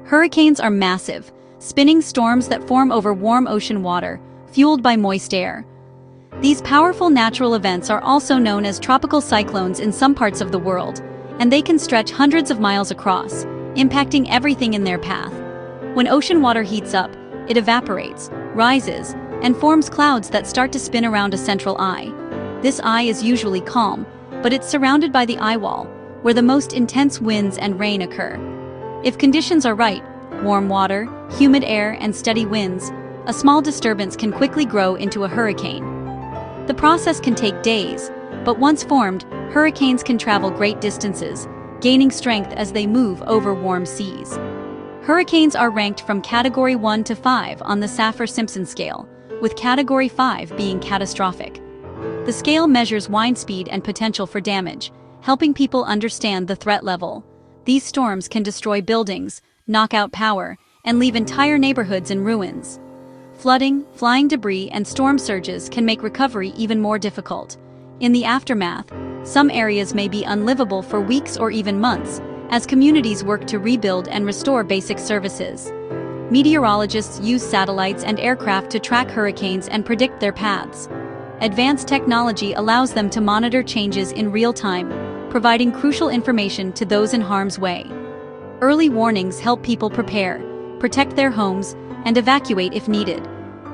Hurricanes are massive, spinning storms that form over warm ocean water, fueled by moist air. These powerful natural events are also known as tropical cyclones in some parts of the world, and they can stretch hundreds of miles across, impacting everything in their path. When ocean water heats up, it evaporates, rises, and forms clouds that start to spin around a central eye. This eye is usually calm, but it's surrounded by the eye wall, where the most intense winds and rain occur. If conditions are right, warm water, humid air, and steady winds, a small disturbance can quickly grow into a hurricane. The process can take days, but once formed, hurricanes can travel great distances, gaining strength as they move over warm seas. Hurricanes are ranked from Category 1 to 5 on the Saffir-Simpson scale, with Category 5 being catastrophic. The scale measures wind speed and potential for damage, helping people understand the threat level. These storms can destroy buildings, knock out power, and leave entire neighborhoods in ruins. Flooding, flying debris, and storm surges can make recovery even more difficult. In the aftermath, some areas may be unlivable for weeks or even months, as communities work to rebuild and restore basic services. Meteorologists use satellites and aircraft to track hurricanes and predict their paths. Advanced technology allows them to monitor changes in real time, providing crucial information to those in harm's way. Early warnings help people prepare, protect their homes, and evacuate if needed.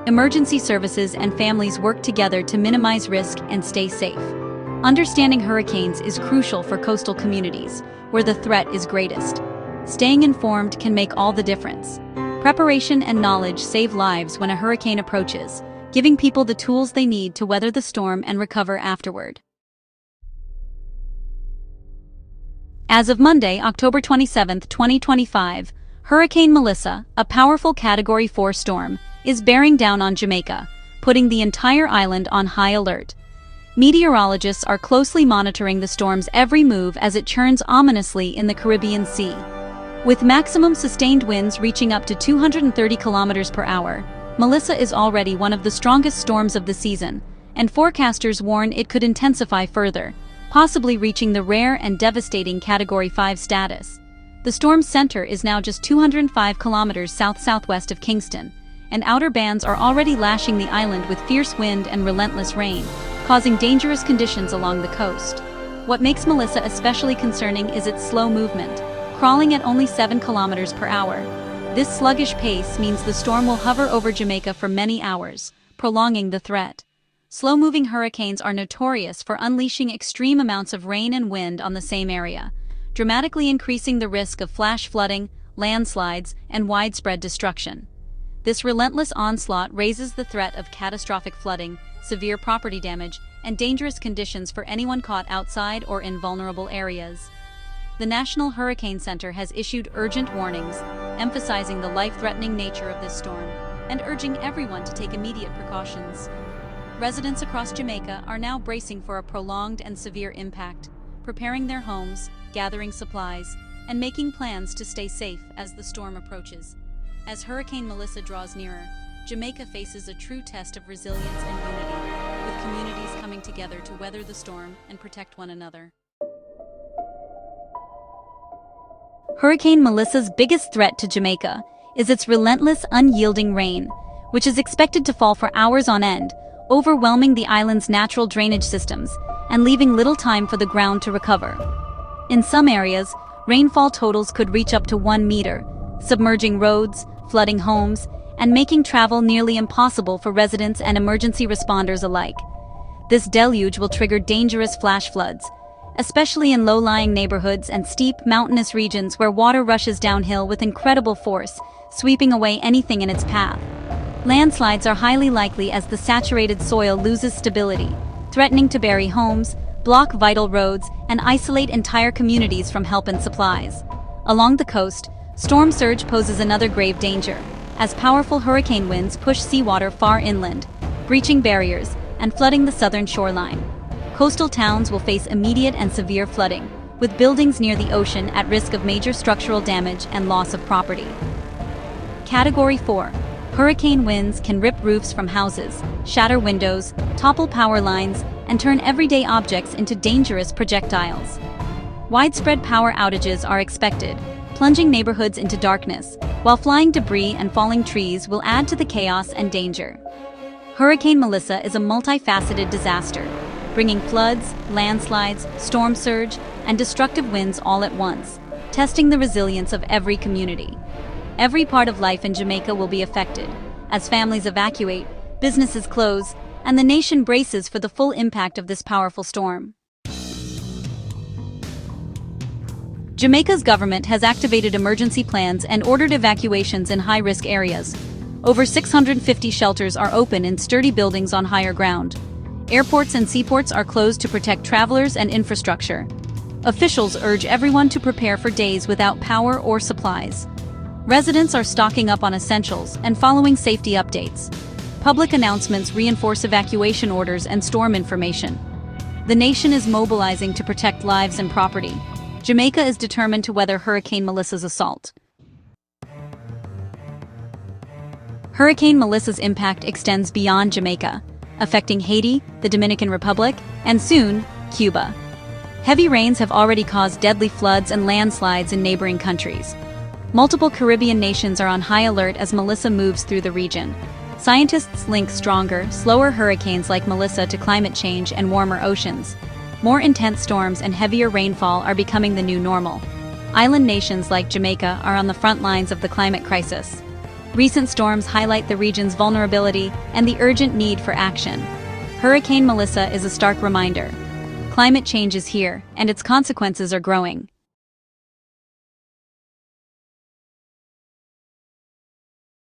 Emergency services and families work together to minimize risk and stay safe. Understanding hurricanes is crucial for coastal communities, where the threat is greatest. Staying informed can make all the difference. Preparation and knowledge save lives when a hurricane approaches, giving people the tools they need to weather the storm and recover afterward. As of Monday, October 27, 2025, Hurricane Melissa, a powerful Category 4 storm, is bearing down on Jamaica, putting the entire island on high alert. Meteorologists are closely monitoring the storm's every move as it churns ominously in the Caribbean Sea. With maximum sustained winds reaching up to 230 kilometers per hour, Melissa is already one of the strongest storms of the season, and forecasters warn it could intensify further, possibly reaching the rare and devastating Category 5 status. The storm's center is now just 205 kilometers south-southwest of Kingston, and outer bands are already lashing the island with fierce wind and relentless rain, causing dangerous conditions along the coast. What makes Melissa especially concerning is its slow movement, crawling at only 7 kilometers per hour. This sluggish pace means the storm will hover over Jamaica for many hours, prolonging the threat. Slow-moving hurricanes are notorious for unleashing extreme amounts of rain and wind on the same area, dramatically increasing the risk of flash flooding, landslides, and widespread destruction. This relentless onslaught raises the threat of catastrophic flooding, severe property damage, and dangerous conditions for anyone caught outside or in vulnerable areas. The National Hurricane Center has issued urgent warnings, emphasizing the life-threatening nature of this storm, and urging everyone to take immediate precautions. Residents across Jamaica are now bracing for a prolonged and severe impact, preparing their homes, gathering supplies, and making plans to stay safe as the storm approaches. As Hurricane Melissa draws nearer, Jamaica faces a true test of resilience and unity, with communities coming together to weather the storm and protect one another. Hurricane Melissa's biggest threat to Jamaica is its relentless, unyielding rain, which is expected to fall for hours on end, overwhelming the island's natural drainage systems and leaving little time for the ground to recover. In some areas, rainfall totals could reach up to 1 meter, submerging roads, flooding homes, and making travel nearly impossible for residents and emergency responders alike. This deluge will trigger dangerous flash floods, especially in low-lying neighborhoods and steep, mountainous regions where water rushes downhill with incredible force, sweeping away anything in its path. Landslides are highly likely as the saturated soil loses stability, threatening to bury homes, block vital roads, and isolate entire communities from help and supplies. Along the coast, storm surge poses another grave danger, as powerful hurricane winds push seawater far inland, breaching barriers and flooding the southern shoreline. Coastal towns will face immediate and severe flooding, with buildings near the ocean at risk of major structural damage and loss of property. Category 4. Hurricane winds can rip roofs from houses, shatter windows, topple power lines, and turn everyday objects into dangerous projectiles. Widespread power outages are expected, plunging neighborhoods into darkness, while flying debris and falling trees will add to the chaos and danger. Hurricane Melissa is a multifaceted disaster, bringing floods, landslides, storm surge, and destructive winds all at once, testing the resilience of every community. Every part of life in Jamaica will be affected, as families evacuate, businesses close, and the nation braces for the full impact of this powerful storm. Jamaica's government has activated emergency plans and ordered evacuations in high-risk areas. Over 650 shelters are open in sturdy buildings on higher ground. Airports and seaports are closed to protect travelers and infrastructure. Officials urge everyone to prepare for days without power or supplies. Residents are stocking up on essentials and following safety updates. Public announcements reinforce evacuation orders and storm information. The nation is mobilizing to protect lives and property. Jamaica is determined to weather Hurricane Melissa's assault. Hurricane Melissa's impact extends beyond Jamaica, affecting Haiti, the Dominican Republic, and soon, Cuba. Heavy rains have already caused deadly floods and landslides in neighboring countries. Multiple Caribbean nations are on high alert as Melissa moves through the region. Scientists link stronger, slower hurricanes like Melissa to climate change and warmer oceans. More intense storms and heavier rainfall are becoming the new normal. Island nations like Jamaica are on the front lines of the climate crisis. Recent storms highlight the region's vulnerability and the urgent need for action. Hurricane Melissa is a stark reminder. Climate change is here, and its consequences are growing.